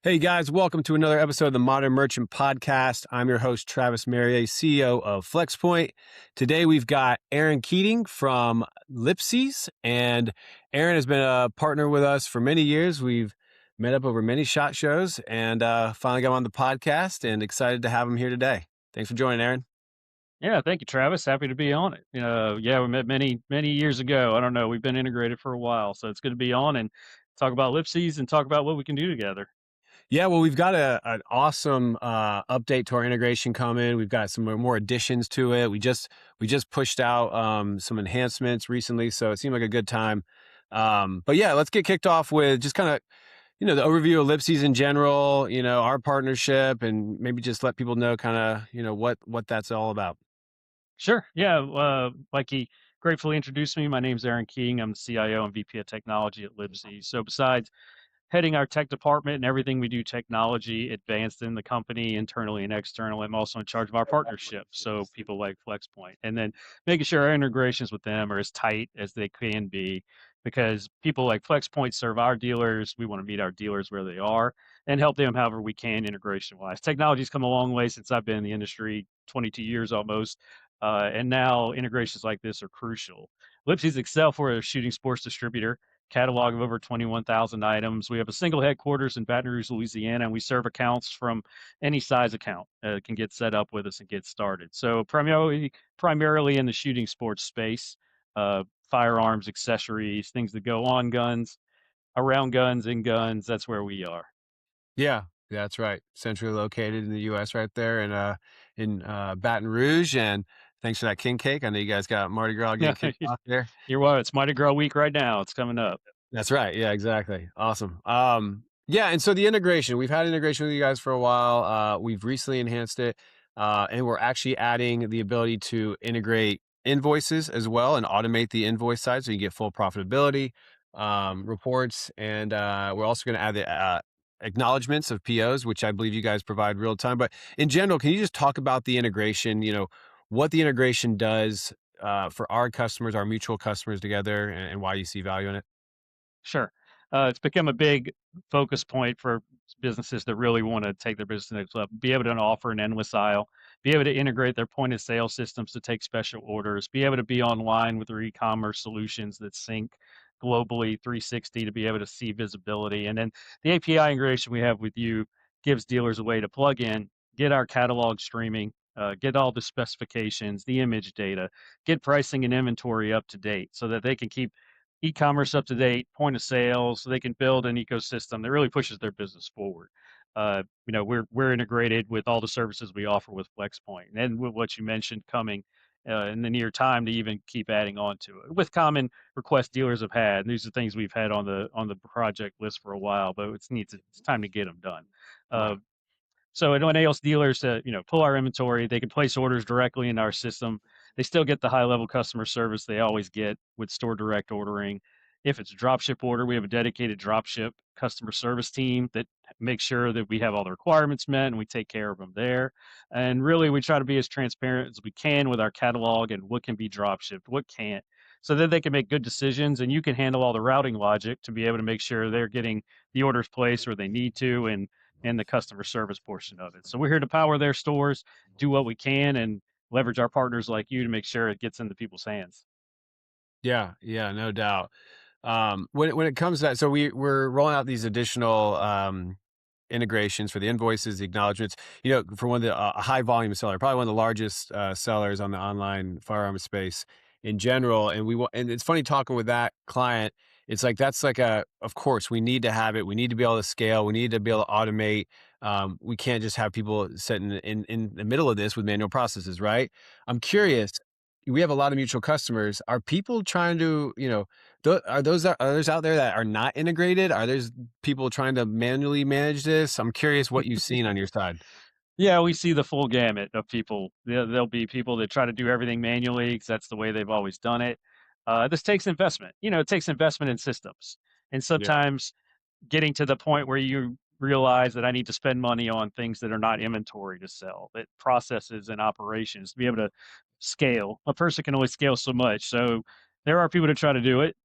Hey guys, welcome to another episode of the Modern Merchant Podcast. I'm your host, Travis Merrier, CEO of Flexpoint. Today we've got Aaron Keating from Lipsey's, and Aaron has been a partner with us for many years. We've met up over many SHOT Shows and finally got him on the podcast and excited to have him here today. Thanks for joining, Aaron. Yeah, thank you, Travis. Happy to be on it. Yeah, we met many years ago. I don't know. We've been integrated for a while, so it's good to be on and talk about Lipsies and talk about what we can do together. Yeah, well, we've got an awesome update to our integration coming. We've got some more additions to it. We just pushed out some enhancements recently, so it seemed like a good time. But yeah, let's get kicked off with just kind of the overview of Lipsy's in general. Our partnership, and maybe just let people know kind of what that's all about. Sure. Yeah. Like he gratefully introduced me. My name's Aaron King. I'm the CIO and VP of Technology at Lipsy. So besides heading our tech department and everything we do technology advanced in the company internally and externally, I'm also in charge of our partnership. So people like Flexpoint, and then making sure our integrations with them are as tight as they can be, because people like Flexpoint serve our dealers. We want to meet our dealers where they are and help them however we can integration wise. Technology's come a long way since I've been in the industry, 22 years almost. And now integrations like this are crucial. Lipsy's excel for a shooting sports distributor, catalog of over 21,000 items. We have a single headquarters in Baton Rouge, Louisiana, and we serve accounts from any size account can get set up with us and get started. So primarily in the shooting sports space, firearms, accessories, things that go on guns, around guns, in guns. That's where we are. Yeah, that's right. Centrally located in the U.S. right there in Baton Rouge. And thanks for that king cake. I know you guys got Mardi Gras getting Yeah, kicked off there. you're right. It's Mardi Gras week right now. It's coming up. That's right. Yeah, exactly. Awesome. Yeah, and so the integration, we've had integration with you guys for a while. We've recently enhanced it, and we're actually adding the ability to integrate invoices as well and automate the invoice side so you get full profitability reports. And we're also going to add the acknowledgements of POs, which I believe you guys provide real time. But in general, can you just talk about the integration? What the integration does for our customers, our mutual customers together, and why you see value in it. Sure. It's become a big focus point for businesses that really want to take their business to the next level, be able to offer an endless aisle, be able to integrate their point of sale systems to take special orders, be able to be online with their e-commerce solutions that sync globally 360 to be able to see visibility. And then the API integration we have with you gives dealers a way to plug in, get our catalog streaming, get all the specifications, the image data, get pricing and inventory up to date so that they can keep e-commerce up to date, point of sale, so they can build an ecosystem that really pushes their business forward. We're integrated with all the services we offer with FlexPoint, and with what you mentioned coming in the near time to even keep adding on to it with common requests dealers have had. And these are things we've had on the project list for a while, but it's time to get them done. Uh, Right. so it enables dealers to, pull our inventory. They can place orders directly in our system. They still get the high level customer service they always get with store direct ordering. If it's a drop ship order, we have a dedicated drop ship customer service team that makes sure that we have all the requirements met and we take care of them there. And really, we try to be as transparent as we can with our catalog and what can be drop shipped, what can't, so that they can make good decisions and you can handle all the routing logic to be able to make sure they're getting the orders placed where they need to and the customer service portion of it. So we're here to power their stores, do what we can, and leverage our partners like you to make sure it gets into people's hands. Yeah, yeah, no doubt. When it comes to that, so we're rolling out these additional integrations for the invoices, the acknowledgments. For one of the a high volume seller, probably one of the largest sellers on the online firearm space in general. And and it's funny talking with that client. It's like that's like of course we need to have it. We need to be able to scale. We need to be able to automate. We can't just have people sitting in the middle of this with manual processes, right? I'm curious. We have a lot of mutual customers. Are people trying to, are those others out there that are not integrated? Are there people trying to manually manage this? I'm curious what you've seen on your side. Yeah, we see the full gamut of people. There'll be people that try to do everything manually because that's the way they've always done it. This takes investment. It takes investment in systems. And Yeah. sometimes getting to the point where you realize that I need to spend money on things that are not inventory to sell, that processes and operations to be able to scale. A person can only scale so much. So there are people that try to do it.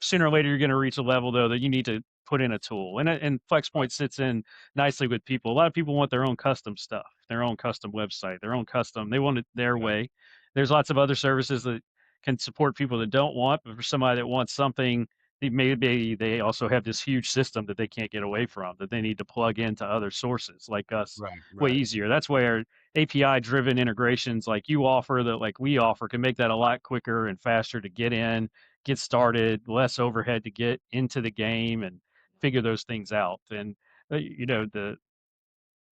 Sooner or later, you're going to reach a level though that you need to put in a tool. And Flexpoint sits in nicely with people. A lot of people want their own custom stuff, their own custom website, their own custom. They want it their Right. way. There's lots of other services that can support people that don't want, but for somebody that wants something, maybe they also have this huge system that they can't get away from, that they need to plug into other sources like us Right. way Right. easier. That's where API driven integrations like you offer, that like we offer, can make that a lot quicker and faster to get in, get started, less overhead to get into the game and figure those things out. And the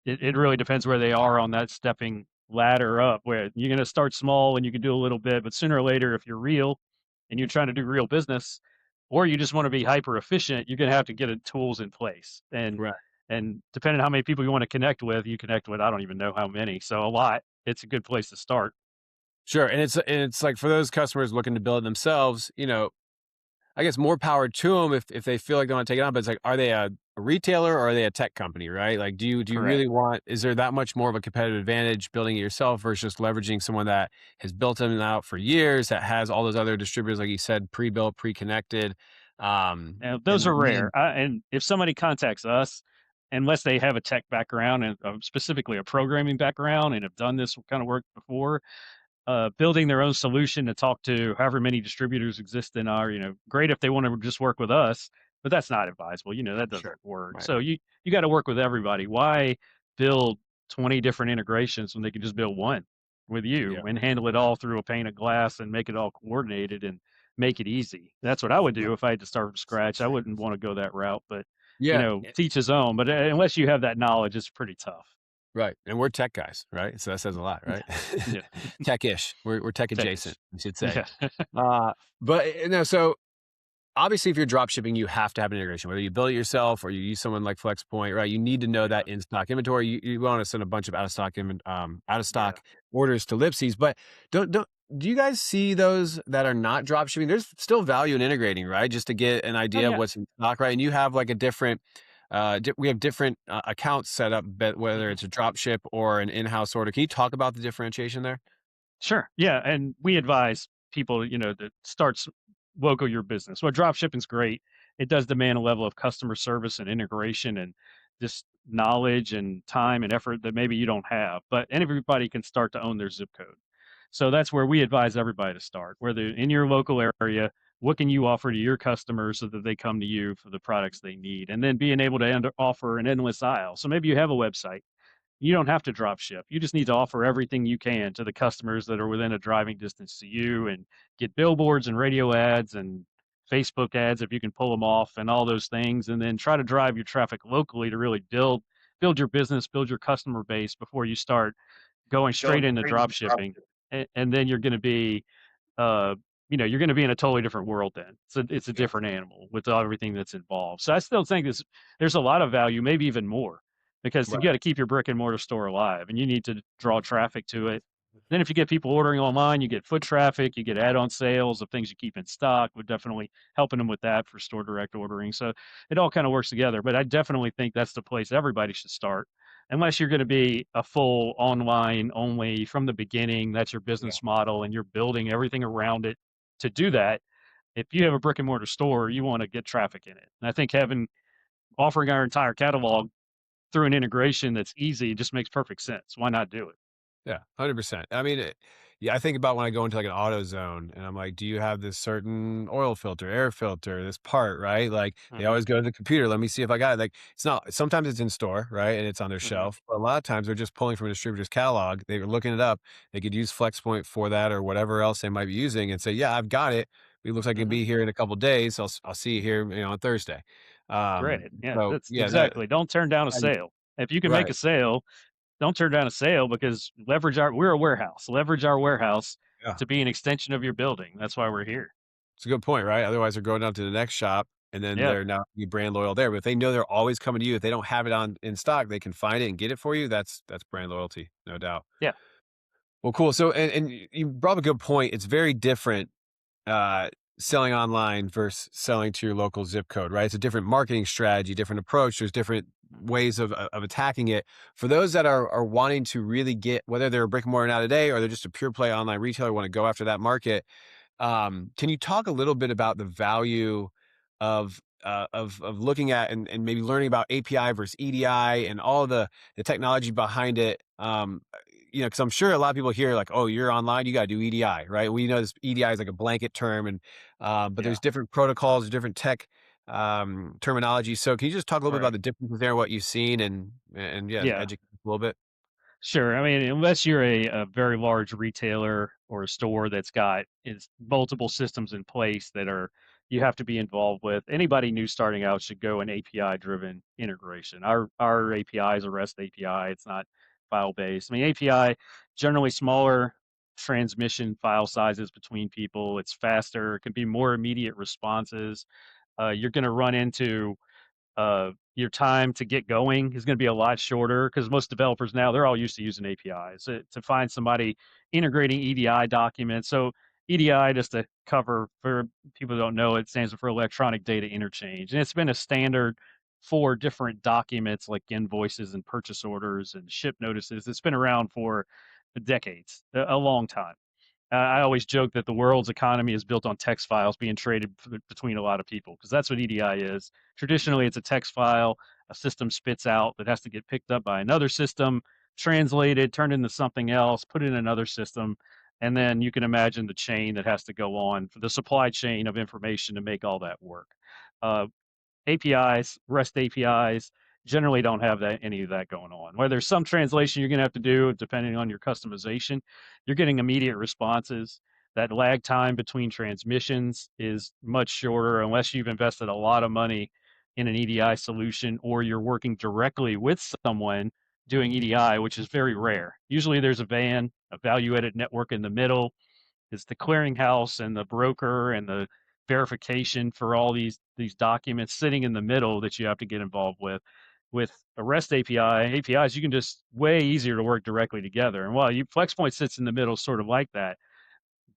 it really depends where they are on that stepping ladder up, where you're going to start small and you can do a little bit, but sooner or later, if you're real and you're trying to do real business, or you just want to be hyper efficient, you're going to have to get tools in place. Right. And depending on how many people you want to connect with, you connect with, I don't even know how many. So a lot. It's a good place to start. Sure. And it's like for those customers looking to build it themselves, I guess more power to them if they feel like they want to take it on. But it's like, are they a retailer or are they a tech company, right? Like, do you Correct. really want? Is there that much more of a competitive advantage building it yourself versus just leveraging someone that has built them out for years, that has all those other distributors, like you said, pre-built, pre-connected, Now, and those are then rare. And if somebody contacts us, unless they have a tech background and specifically a programming background and have done this kind of work before, building their own solution to talk to however many distributors exist in our, great if they want to just work with us, but that's not advisable. That doesn't sure, work. right, So you got to work with everybody. Why build 20 different integrations when they can just build one with yeah, you and handle it all through a pane of glass and make it all coordinated and make it easy? That's what I would right, do if I had to start from scratch. I wouldn't want to go that route, but yeah. teach his own. But unless you have that knowledge, it's pretty tough. Right, and we're tech guys, right? So that says a lot, right? Yeah. Tech-ish. We're tech adjacent, Techish. I should say. Yeah. But, no, so obviously, if you're drop shipping, you have to have an integration, whether you build it yourself or you use someone like Flexpoint, right? You need to know Yeah. that in-stock inventory. You want to send a bunch of out of Yeah. stock orders to Lipsey's, but don't do you guys see those that are not drop shipping? There's still value in integrating, right? Just to get an Oh, idea of yeah. what's in stock, right? And you have like a different, we have different accounts set up, but whether Mhm. it's a drop ship or an in-house order. Can you talk about the differentiation there? Sure. Yeah, and we advise people, that starts local your business. Well, drop shipping's great. It does demand a level of customer service and integration and just knowledge and time and effort that maybe you don't have. But everybody can start to own their zip code. So that's where we advise everybody to start. Whether in your local area, what can you offer to your customers so that they come to you for the products they need? And then being able to offer an endless aisle. So maybe you have a website, you don't have to drop ship. You just need to offer everything you can to the customers that are within a driving distance to you and get billboards and radio ads and Facebook ads if you can pull them off and all those things, and then try to drive your traffic locally to really build your business, build your customer base before you start going straight into drop shipping. And then you're going to be uh, you're going to be in a totally different world then. So it's a Yeah. different animal with everything that's involved. So I still think there's a lot of value, maybe even more, because you Right. got to keep your brick and mortar store alive, and you need to draw traffic to it. Then if you get people ordering online, you get foot traffic, you get add-on sales of things you keep in stock. We're definitely helping them with that for store direct ordering. So it all kind of works together. But I definitely think that's the place everybody should start, unless you're going to be a full online only from the beginning. That's your Yeah. business model, and you're building everything around it to do that. If you have a brick and mortar store, you want to get traffic in it. And I think offering our entire catalog through an integration that's easy just makes perfect sense. Why not do it? Yeah, 100%. I mean, yeah, I think about when I go into like an auto zone and I'm like, do you have this certain oil filter, air filter, this part, right? Like they Hmm. always go to the computer. Let me see if I got it. Like it's not, sometimes it's in store, right? And it's on their Hmm. shelf. But a lot of times they're just pulling from a distributor's catalog. They're looking it up. They could use Flexpoint for that or whatever else they might be using and say, yeah, I've got it. It looks like it'll Hmm. be here in a couple days. I'll see you here, on Thursday. Great. Yeah, So that's yeah, that, exactly. Don't turn down a I- sale. If you can make right. a sale, don't turn down a sale, because we're a warehouse. Leverage our warehouse Yeah. to be an extension of your building. That's why we're here. It's a good point, right? Otherwise, they're going down to the next shop, and then Yeah. they're now you brand loyal there. But if they know they're always coming to you, if they don't have it on in stock, they can find it and get it for you. That's brand loyalty, no doubt. Yeah. Well, cool. So, and you brought up a good point. It's very different uh, selling online versus selling to your local zip code, right? It's a different marketing strategy, different approach. There's different ways of attacking it. For those that are wanting to really get, whether they're a brick and mortar now today or they're just a pure play online retailer, want to go after that market, can you talk a little bit about the value of of looking at and maybe learning about API versus EDI and all the technology behind it. Because I'm sure a lot of people hear like, "Oh, you're online, you got to do EDI," right? We know this EDI is like a blanket term, and but Yeah. there's different protocols, different tech terminology. So, can you just talk a little bit about Right. the differences there, what you've seen, and yeah, Yeah. educate us a little bit? Sure. I mean, unless you're a very large retailer or a store that's got is multiple systems in place that are you have to be involved with. Anybody new starting out should go an API driven integration. Our API is a REST API. It's not file based. I mean, API generally smaller transmission file sizes between people. It's faster. It can be more immediate responses. You're going to run into your time to get going is going to be a lot shorter because most developers now they're all used to using APIs to find somebody integrating EDI documents. So EDI, just to cover for people who don't know, it stands for electronic data interchange, and it's been a standard for different documents like invoices and purchase orders and ship notices. It's been around for decades, a long time. I always joke that the world's economy is built on text files being traded between a lot of people because that's what EDI is. Traditionally, it's a text file a system spits out that has to get picked up by another system, translated, turned into something else, put in another system. And then you can imagine the chain that has to go on for the supply chain of information to make all that work. Uh, APIs, REST APIs generally don't have any of that going on. Where there's some translation you're going to have to do depending on your customization, you're getting immediate responses. That lag time between transmissions is much shorter unless you've invested a lot of money in an EDI solution or you're working directly with someone doing EDI, which is very rare. Usually there's a VAN, a value added network in the middle, is the clearinghouse and the broker and the verification for all these documents sitting in the middle that you have to get involved with. With a REST API, APIs, you can just way easier to work directly together. And while you Flexpoint sits in the middle, sort of like that,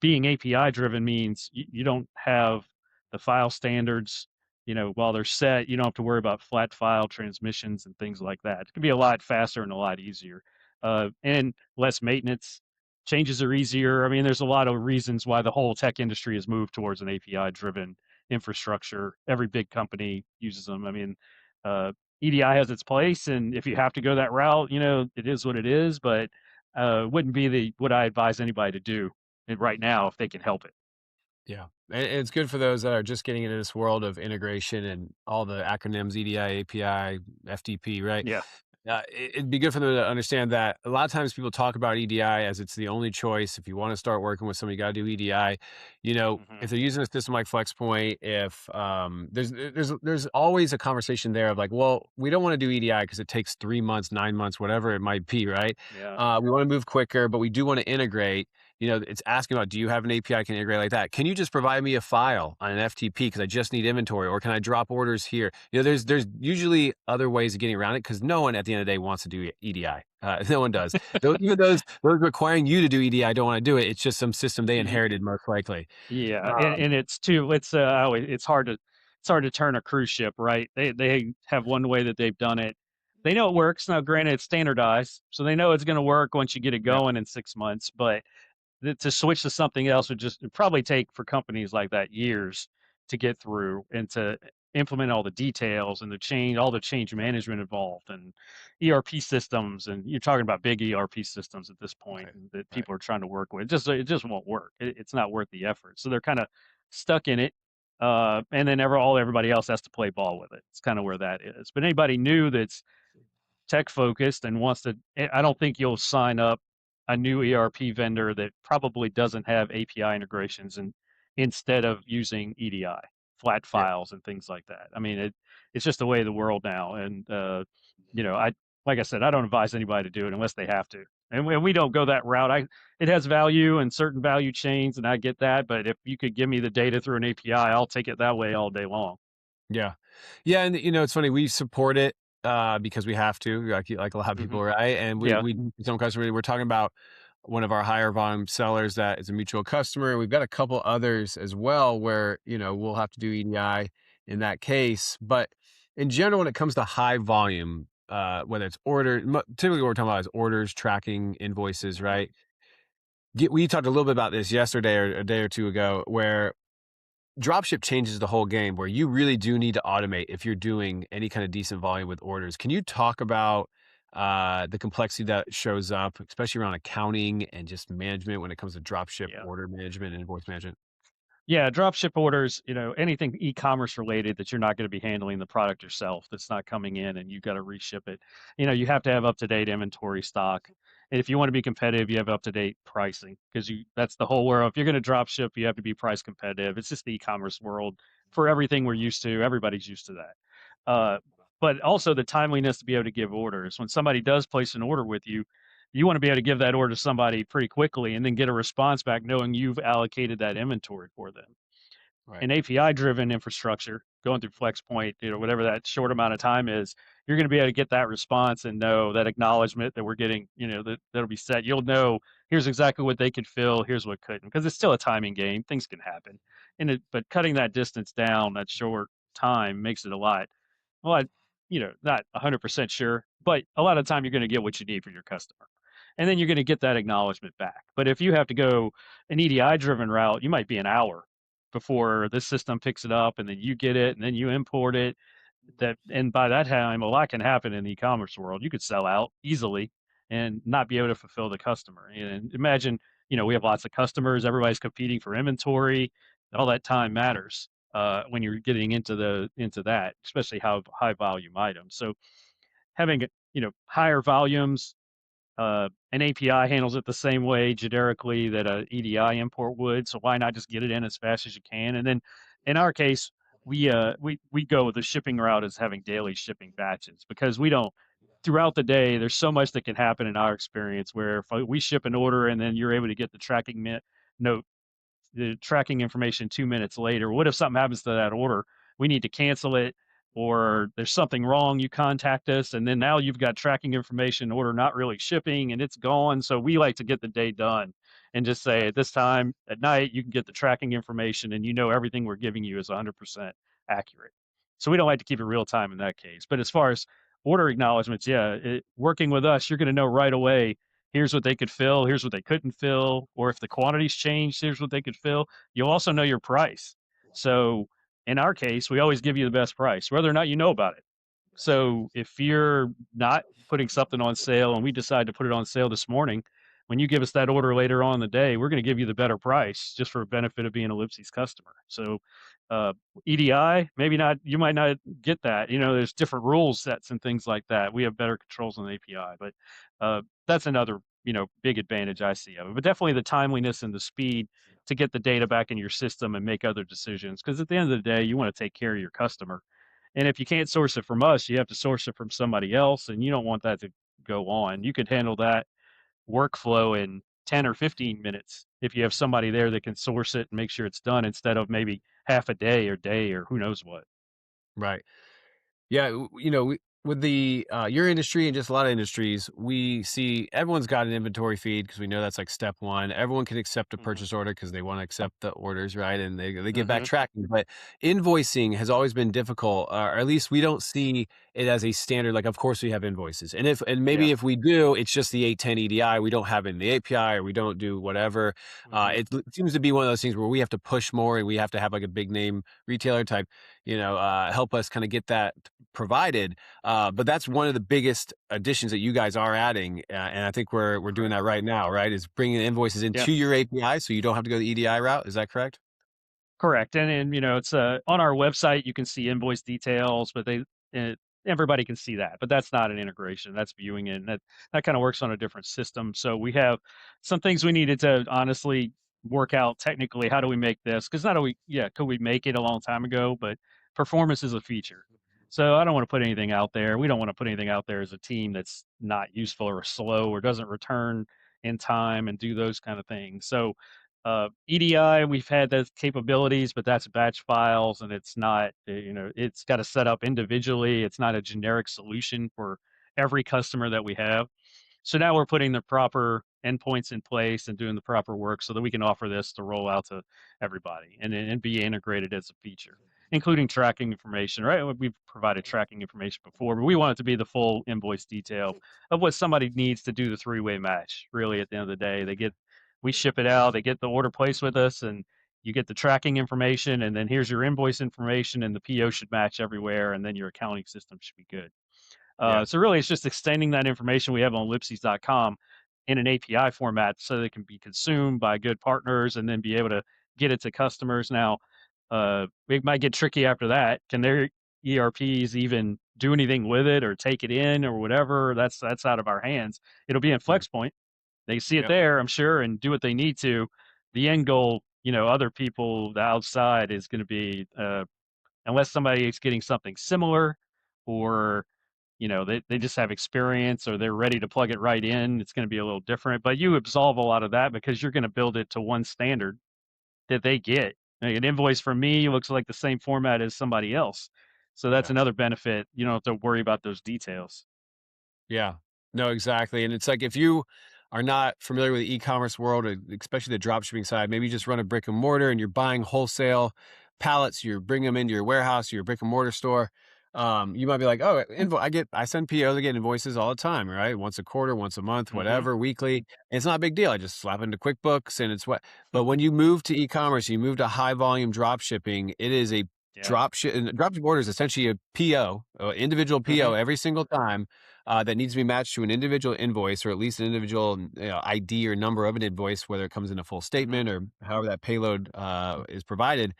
being API driven means you don't have the file standards, while they're set, you don't have to worry about flat file transmissions and things like that. It can be a lot faster and a lot easier, and less maintenance. Changes are easier. I mean, there's a lot of reasons why the whole tech industry has moved towards an API driven infrastructure. Every big company uses them. I mean, uh, EDI has its place, and if you have to go that route, it is what it is. But wouldn't be the what I advise anybody to do right now if they can help it. Yeah, and it's good for those that are just getting into this world of integration and all the acronyms, EDI, API, FTP, right? Yeah. It'd be good for them to understand that a lot of times people talk about EDI as it's the only choice. If you want to start working with somebody, you got to do EDI. Hmm. If they're using a system like FlexPoint, if there's always a conversation there of like, well, we don't want to do EDI because it takes 3 months, 9 months, whatever it might be, right? Yeah. We want to move quicker, but we do want to integrate. It's asking about, do you have an API I can integrate like that? Can you just provide me a file on an FTP because I just need inventory, or can I drop orders here? There's usually other ways of getting around it because no one at the end of the day wants to do EDI. No one does. Even those requiring you to do EDI don't want to do it. It's just some system they Y- inherited most likely. Yeah, Um, and it's too. It's hard to turn a cruise ship, right? They have one way that they've done it. They know it works. Now, granted, it's standardized, so they know it's going to work once you get it yeah, going in 6 months. But to switch to something else would just it'd probably take for companies like that years to get through and to implement all the details and all the change management involved and ERP systems. And you're talking about big ERP systems at this point right, that right. people are trying to work with. It just won't work. It's not worth the effort. So they're kind of stuck in it. And then everybody else has to play ball with it. It's kind of where that is. But anybody new that's tech focused and wants to, I don't think you'll sign up a new ERP vendor that probably doesn't have API integrations and instead of using EDI, flat Yeah, files and things like that. I mean, it's just the way of the world now. And, like I said, I don't advise anybody to do it unless they have to. And we don't go that route. It has value and certain value chains, and I get that. But if you could give me the data through an API, I'll take it that way all day long. yeah, yeah. And it's funny, we support it because we have to, like a lot of Hmm. people, right? And we Yeah. we some customers. We're talking about one of our higher volume sellers that is a mutual customer. We've got a couple others as well where we'll have to do EDI in that case. But in general, when it comes to high volume, whether it's typically what we're talking about is orders, tracking, invoices, Hmm. right? We talked a little bit about this yesterday or a day or two ago, where dropship changes the whole game where you really do need to automate if you're doing any kind of decent volume with orders. Can you talk about the complexity that shows up, especially around accounting and just management when it comes to dropship Yeah. order management and invoice management? Yeah, drop ship orders, anything e-commerce related that you're not going to be handling the product yourself that's not coming in and you got to reship it. You have to have up-to-date inventory stock. And if you want to be competitive, you have up-to-date pricing because you that's the whole world. If you're going to drop ship, you have to be price competitive. It's just the e-commerce world for everything we're used to. Everybody's used to that. But also the timeliness to be able to give orders. When somebody does place an order with you, you want to be able to give that order to somebody pretty quickly and then get a response back knowing you've allocated that inventory for them. Right. An API driven infrastructure going through Flexpoint, whatever that short amount of time is, you're going to be able to get that response and know that acknowledgement that we're getting, that'll be set. You'll know here's exactly what they could fill, here's what couldn't, because it's still a timing game. Things can happen. But cutting that distance down, that short time makes it a lot. Well, not 100% sure, but a lot of the time you're going to get what you need from your customer. And then you're going to get that acknowledgement back. But if you have to go an EDI driven route, you might be an hour before this system picks it up and then you get it and then you import it. And by that time, a lot can happen in the e-commerce world. You could sell out easily and not be able to fulfill the customer. And imagine, we have lots of customers, everybody's competing for inventory. All that time matters when you're getting into that, especially high volume items. So having higher volumes, an API handles it the same way generically that a EDI import would. So why not just get it in as fast as you can? And then in our case, we go with the shipping route as having daily shipping batches because we don't throughout the day. There's so much that can happen in our experience where if we ship an order and then you're able to get the note the tracking information 2 minutes later. What if something happens to that order? We need to cancel it, or there's something wrong. You contact us, and then now you've got tracking information, order not really shipping, and it's gone. So we like to get the day done and just say at this time at night, you can get the tracking information, and everything we're giving you is 100% accurate. So we don't like to keep it real time in that case. But as far as order acknowledgments, yeah, working with us, you're going to know right away here's what they could fill, here's what they couldn't fill, or if the quantities changed, here's what they could fill. You'll also know your price. So in our case, we always give you the best price, whether or not you know about it. So if you're not putting something on sale and we decide to put it on sale this morning, when you give us that order later on in the day, we're going to give you the better price just for benefit of being a Lipsey's customer. So uh, EDI, maybe not, you might not get that. There's different rule sets and things like that. We have better controls on the API, but that's another, big advantage I see of it. But definitely the timeliness and the speed to get the data back in your system and make other decisions. Because at the end of the day, you want to take care of your customer. And if you can't source it from us, you have to source it from somebody else, and you don't want that to go on. You could handle that workflow in 10 or 15 minutes if you have somebody there that can source it and make sure it's done instead of maybe half a day or who knows what. Right. Yeah, with the your industry and just a lot of industries, we see everyone's got an inventory feed because we know that's like step one. Everyone can accept a Hmm. purchase order because they want to accept the orders, right? And they give back Hmm. tracking. But invoicing has always been difficult, or at least we don't see it as a standard. Like, of course, we have invoices, and Yeah. maybe if we do, it's just the 810 EDI. We don't have it in the API, or we don't do whatever. Hmm. It seems to be one of those things where we have to push more, and we have to have like a big name retailer type, help us kind of get that provided. But that's one of the biggest additions that you guys are adding, and I think we're doing Correct. that right now, right? Is bringing invoices Yeah. into your API, so you don't have to go the EDI route. Is that correct? Correct, and it's on our website. You can see invoice details, but uh, everybody can see that. But that's not an integration. That's viewing it, and that kind of works on a different system. So we have some things we needed to honestly work out technically. How do we make this? Because not we yeah, could we make it a long time ago? But performance is a feature. So I don't want to put anything out there. We don't want to put anything out there as a team that's not useful or slow or doesn't return in time and do those kind of things. So EDI, we've had those capabilities, but that's batch files, and it's not, it's got to set up individually. It's not a generic solution for every customer that we have. So now we're putting the proper endpoints in place and doing the proper work so that we can offer this to roll out to everybody and be integrated as a feature, including tracking information, right? We've provided tracking information before, but we want it to be the full invoice detail of what somebody needs to do the three-way match. Really, at the end of the day, we ship it out, they get the order placed with us, and you get the tracking information, and then here's your invoice information, and the PO should match everywhere, and then your accounting system should be good. Yeah. So really, it's just extending that information we have on Lipsys.com in an API format so that it can be consumed by good partners and then be able to get it to customers. Now, it might get tricky after that. Can their ERPs even do anything with it or take it in or whatever? That's out of our hands. It'll be in Mm. Flexpoint. They see it Yep. there, I'm sure, and do what they need to. The end goal, other people, the outside, is going to be unless somebody is getting something similar, or they just have experience, or they're ready to plug it right in. It's going to be a little different, but you absolve a lot of that because you're going to build it to one standard that they get. Like, an invoice from me looks like the same format as somebody else. So that's Yeah. another benefit. You don't have to worry about those details. Yeah. No, exactly. And it's like if you are not familiar with the e-commerce world, especially the drop shipping side, maybe you just run a brick and mortar and you're buying wholesale pallets, you're bringing them into your warehouse, your brick and mortar store. You might be like, oh, I send POs, I get invoices all the time, right? Once a quarter, once a month, Hmm. whatever, weekly. And it's not a big deal. I just slap it into QuickBooks and it's what, but when you move to e-commerce, you move to high volume drop shipping, it is a Yeah. drop ship order is essentially a PO, individual PO Hmm. every single time that needs to be matched to an individual invoice or at least an individual ID or number of an invoice, whether it comes in a full Hmm. statement or however that payload is provided.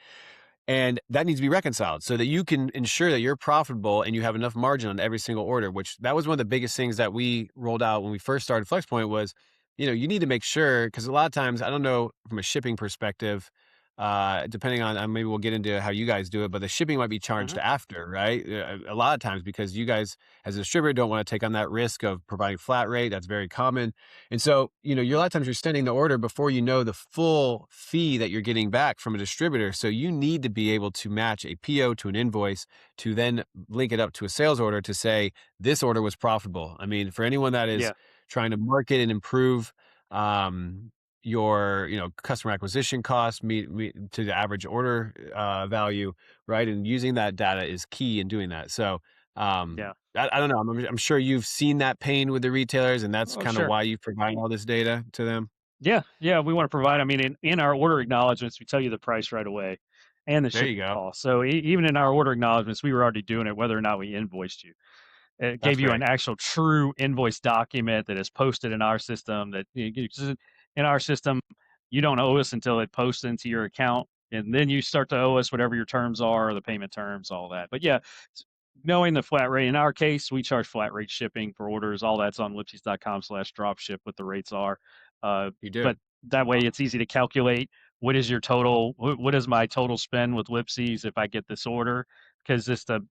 And that needs to be reconciled so that you can ensure that you're profitable and you have enough margin on every single order, which that was one of the biggest things that we rolled out when we first started Flexpoint was, you need to make sure, because a lot of times, I don't know from a shipping perspective, depending on, maybe we'll get into how you guys do it, but the shipping might be charged Hmm. after, right? A lot of times because you guys as a distributor don't want to take on that risk of providing flat rate. That's very common. And so, you're a lot of times you're sending the order before you know the full fee that you're getting back from a distributor. So you need to be able to match a PO to an invoice to then link it up to a sales order to say this order was profitable. I mean, for anyone that is Yeah. trying to market and improve your customer acquisition cost meet to the average order value, right? And using that data is key in doing that. So Yeah. I don't know. I'm sure you've seen that pain with the retailers, and that's Oh, kind of sure. why you provide all this data to them. Yeah, yeah, we want to provide. I mean, in our order acknowledgments, we tell you the price right away and the There you shipping go. cost. So even in our order acknowledgments, we were already doing it, whether or not we invoiced you. It That's gave you an great. actual true invoice document that is posted in our system. That in our system, you don't owe us until it posts into your account, and then you start to owe us whatever your terms are, the payment terms, all that. But yeah, knowing the flat rate. In our case, we charge flat rate shipping for orders. All that's on lipsys.com/dropship, what the rates are. You do. But that way it's easy to calculate what is your total, what is my total spend with Lipsys if I get this order? Because just to,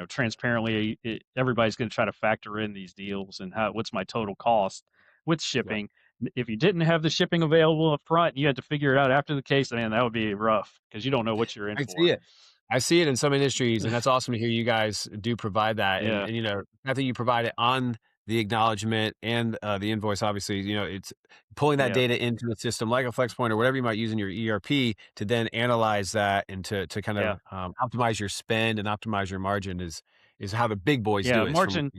transparently, everybody's going to try to factor in these deals and what's my total cost with Yep. shipping. If you didn't have the shipping available up front, you had to figure it out after the case, man, that would be rough because you don't know what you're in I see for. it. I see it in some industries, and that's awesome to hear you guys do provide that. And Yeah, and I think you provide it on the acknowledgement and the invoice. Obviously, it's pulling that yeah, data into a system like a FlexPoint or whatever you might use in your ERP to then analyze that and to kind yeah. of optimize your spend and optimize your margin is how the big boys Yeah, do it. Is from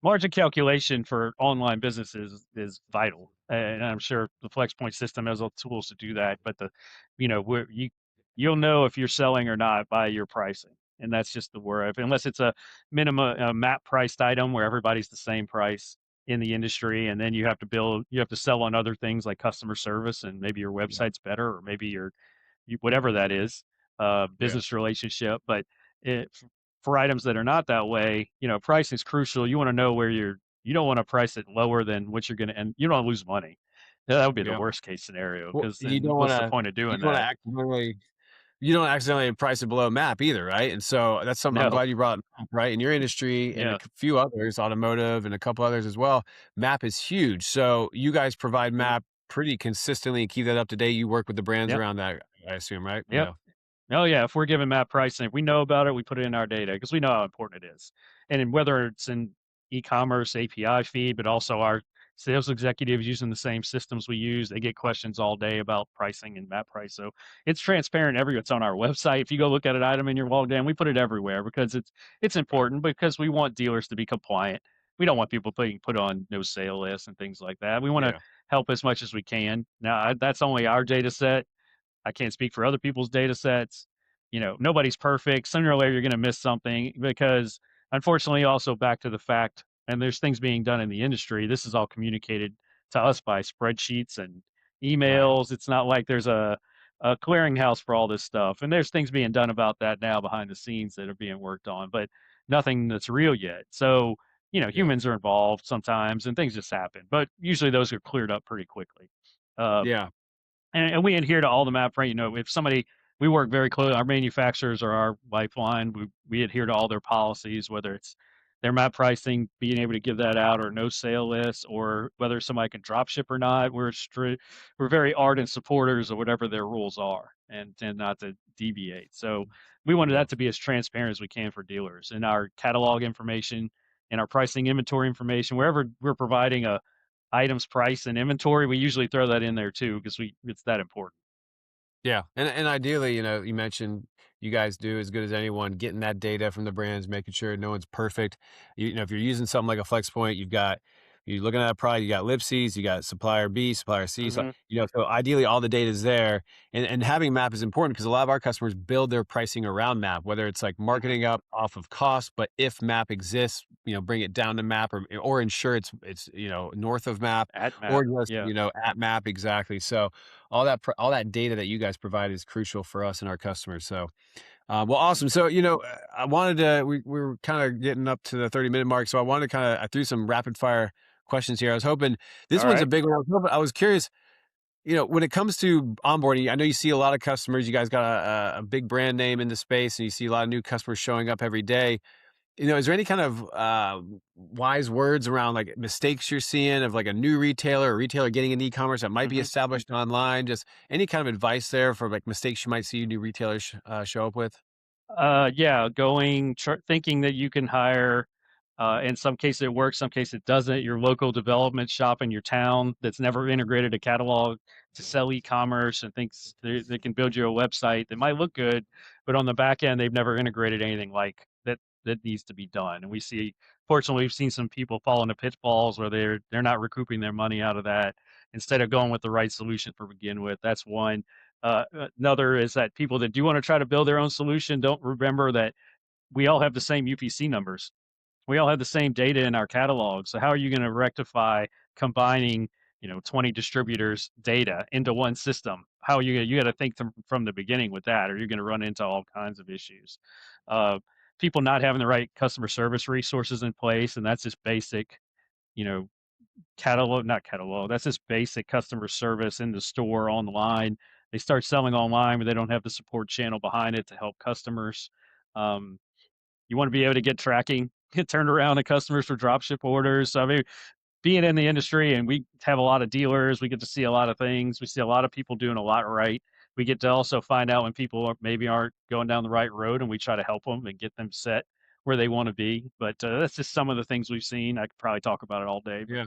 margin calculation for online businesses is vital, and I'm sure the FlexPoint system has all the tools to do that. But you'll know if you're selling or not by your pricing, and that's just the word. Unless it's a minimum map priced item where everybody's the same price in the industry, and then you have to sell on other things like customer service, and maybe your yeah, website's better, or maybe whatever that is, yeah, business relationship. But it, for items that are not that way, price is crucial. You want to know you don't want to price it lower than what you're going to, and you don't want to lose money. That would be the yeah. worst case scenario Well, because then what's the point of you doing don't want that? to actively you don't accidentally price it below map either, right? And so that's something I'm No. glad you brought up, right? In your industry and a Yeah. few others, automotive and a couple others as well, map is huge. So you guys provide Mhm. map pretty consistently and keep that up to date. You work with the brands Yep. around that, I assume, right? Yep. Yeah. Oh yeah, if we're given map pricing, if we know about it, we put it in our data because we know how important it is. And whether it's in e-commerce API feed, but also our sales executives using the same systems we use, they get questions all day about pricing and map price. So it's transparent everywhere. It's on our website. If you go look at an item in your log down, we put it everywhere because it's Right. important because we want dealers to be compliant. We don't want people being put on no sale lists and things like that. We want to Yeah. help as much as we can. Now that's only our data set. I can't speak for other people's data sets. Nobody's perfect. Sooner or later, you're going to miss something because, unfortunately, also back to the fact, and there's things being done in the industry. This is all communicated to us by spreadsheets and Right. emails. It's not like there's a clearinghouse for all this stuff. And there's things being done about that now behind the scenes that are being worked on, but nothing that's real yet. So, Yeah. humans are involved sometimes and things just happen, but usually those are cleared up pretty quickly. Uh, Yeah. and we adhere to all the map, right? If somebody, we work very close, our manufacturers are our lifeline. We adhere to all their policies, whether it's their map pricing, being able to give that out, or no sale lists, or whether somebody can drop ship or not. We're very ardent supporters of whatever their rules are, and tend not to deviate. So we wanted Yeah. that to be as transparent as we can for dealers in our catalog information, in our pricing inventory information, wherever we're providing a items, price, and inventory, we usually throw that in there too because we it's that important. Yeah, and ideally, you mentioned you guys do as good as anyone getting that data from the brands, making sure no one's perfect. If you're using something like a FlexPoint, you're looking at a product, you got Lipsey's, you got supplier B, supplier C, so Hmm. so ideally all the data is there, and having map is important because a lot of our customers build their pricing around map, whether it's like Hmm. marketing up off of cost, but if map exists, bring it down to map or ensure it's north of map At or map, just yeah. at map exactly. So all that data that you guys provide is crucial for us and our customers. So, well, awesome. So, I wanted to we were kind of getting up to the 30-minute mark, so I wanted to I threw some rapid fire questions here. I was hoping this All one's a right. big one. I was curious, when it comes to onboarding, I know you see a lot of customers. You guys got a big brand name in the space, and you see a lot of new customers showing up every day. Is there any kind of wise words around like mistakes you're seeing of like a new retailer or retailer getting in e-commerce that might be Hmm. established online? Just any kind of advice there for like mistakes you might see new retailers show up with? Yeah, thinking that you can hire. In some cases it works, some cases it doesn't. Your local development shop in your town that's never integrated a catalog to sell e-commerce and thinks they can build you a website that might look good, but on the back end they've never integrated anything like that that needs to be done. And fortunately, we've seen some people fall into pitfalls where they're not recouping their money out of that instead of going with the right solution to begin with. That's one. Another is that people that do want to try to build their own solution don't remember that we all have the same UPC numbers. We all have the same data in our catalog. So how are you going to rectify combining, 20 distributors' data into one system? How are you got to think from the beginning with that, or you're going to run into all kinds of issues. Uh, People not having the right customer service resources in place, and that's just basic, you know, not catalog. That's just basic customer service in the store, online. They start selling online, but they don't have the support channel behind it to help customers. Um, you want to be able to get tracking, get turned around to customers for dropship orders. So, I mean, being in the industry and we have a lot of dealers, we get to see a lot of things. We see a lot of people doing a lot right. We get to also find out when people maybe aren't going down the right road, and we try to help them and get them set where they want to be. But that's just some of the things we've seen. I could probably talk about it all day, but Yeah,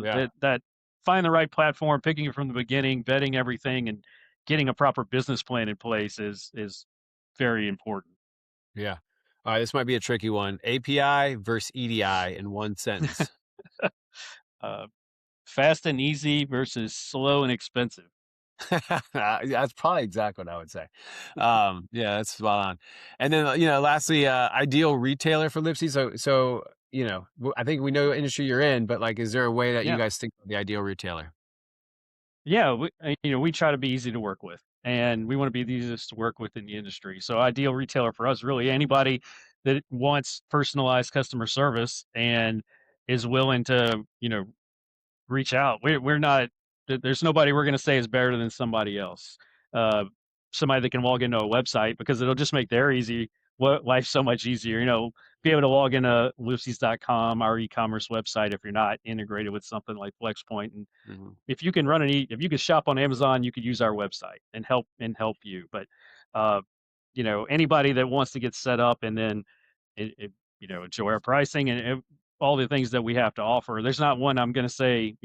yeah, that find the right platform, picking it from the beginning, vetting everything, and getting a proper business plan in place is very important. yeah. All right, this might be a tricky one. API versus EDI in one sentence. uh, Fast and easy versus slow and expensive. Yeah, that's probably exactly what I would say. Yeah, that's spot on. And then, lastly, ideal retailer for Lipsy. So, I think we know what industry you're in, but like, is there a way that you Yeah. guys think of the ideal retailer? Yeah, we try to be easy to work with, and we want to be the easiest to work with in the industry. So ideal retailer for us, really anybody that wants personalized customer service and is willing to, reach out. We're not there's nobody we're going to say is better than somebody else. Uh, Somebody that can log into a website because it'll just make their life so much easier. Be able to log into Lucy's.com, our e-commerce website, if you're not integrated with something like Flexpoint, and Mhm. if you could shop on Amazon, you could use our website and help you. But uh, anybody that wants to get set up and then enjoy our pricing and all the things that we have to offer. There's not one I'm going to say.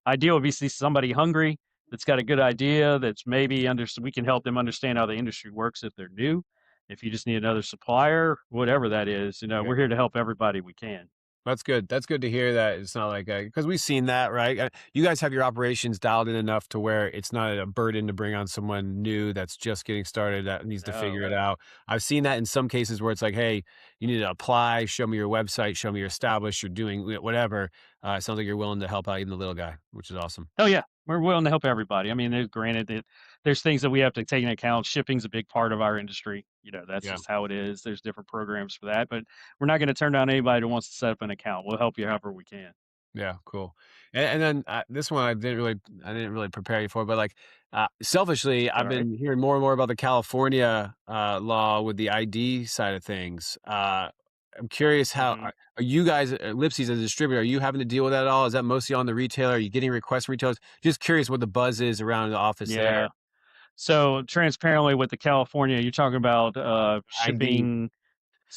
Ideal would be see somebody hungry that's got a good idea that's maybe we can help them understand how the industry works if they're new. If you just need another supplier, whatever that is, Yeah. we're here to help everybody we can. That's good. That's good to hear that it's not like because we've seen that, right? You guys have your operations dialed in enough to where it's not a burden to bring on someone new that's just getting started that needs to No. figure it out. I've seen that in some cases where it's like, hey, you need to apply, show me your website, show me you're established, you're doing whatever. It sounds like you're willing to help out even the little guy, which is awesome. Oh, yeah. We're willing to help everybody. I mean, there's granted that there's things that we have to take into account. Shipping's a big part of our industry. That's Yeah. just how it is. There's different programs for that, but we're not gonna turn down anybody that wants to set up an account. We'll help you however we can. Yeah, cool. And then this one I didn't really prepare you for, but like selfishly, It's I've alright. been hearing more and more about the California law with the ID side of things. I'm curious how Mhm. are you guys Lipsey's as a distributor? Are you having to deal with that at all? Is that mostly on the retailer? Are you getting requests from retailers? Just curious what the buzz is around the office there. Yeah. So, transparently with the California, you're talking about, ID,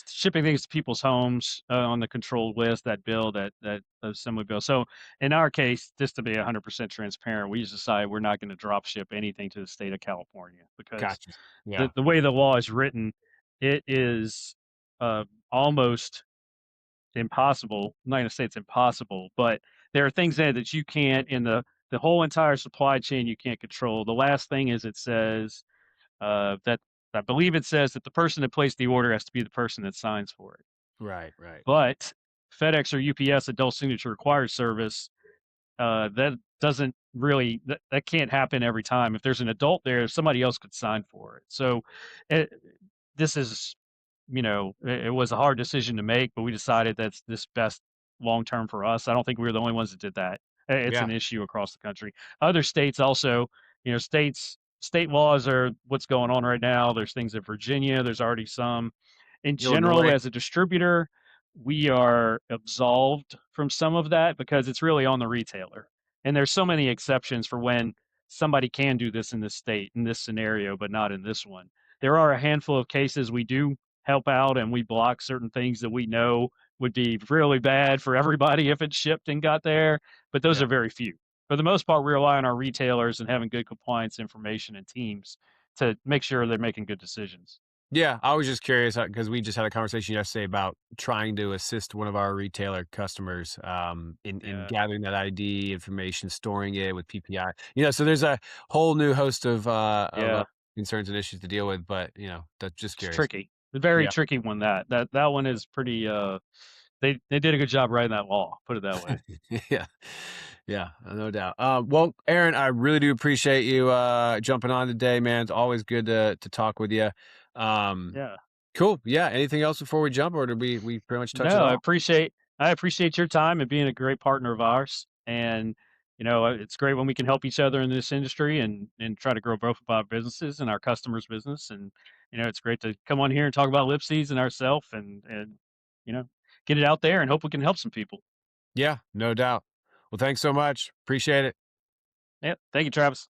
shipping things to people's homes, on the controlled list, that bill, that assembly bill. So, in our case, just to be 100% transparent, we just decided we're not gonna drop ship anything to the state of California because gotcha. the Yeah, the way the law is written, it is, almost impossible. I'm not gonna say it's impossible, but there are things in it that you can't in the whole entire supply chain you can't control. The last thing is it says, that I believe it says that the person that placed the order has to be the person that signs for it. right, right. But FedEx or UPS adult signature required service, that doesn't really that can't happen every time. If there's an adult there, somebody else could sign for it. So, it, this is it was a hard decision to make, but we decided that's this best long term for us. I don't think we were the only ones that did that. It's Yeah, an issue across the country. Other states also, state laws are what's going on right now. There's things in Virginia. There's already some. In general, Illinois. as a distributor, we are absolved from some of that because it's really on the retailer. And there's so many exceptions for when somebody can do this in this state, in this scenario, but not in this one. There are a handful of cases we do help out and we block certain things that we know would be really bad for everybody if it shipped and got there, but those Yeah. are very few. For the most part, we rely on our retailers and having good compliance information and teams to make sure they're making good decisions. Yeah, I was just curious because we just had a conversation yesterday about trying to assist one of our retailer customers in Yeah. gathering that ID information, storing it with PPI. So there's a whole new host of Yeah. concerns and issues to deal with, but that's just It's curious. tricky. A very Yeah, tricky one that one is pretty they did a good job writing that law, put it that way. yeah, yeah, no doubt. Well, Aaron, I really do appreciate you jumping on today, man. It's always good to talk with you. Um, Yeah. cool. Yeah. Anything else before we jump, or did we pretty much touch it No, all? I appreciate your time and being a great partner of ours. And it's great when we can help each other in this industry and try to grow both of our businesses and our customers' business. And it's great to come on here and talk about Lipsies and ourselves and you know get it out there and hope we can help some people. Yeah, no doubt. Well, thanks so much. Appreciate it. Yeah, thank you, Travis.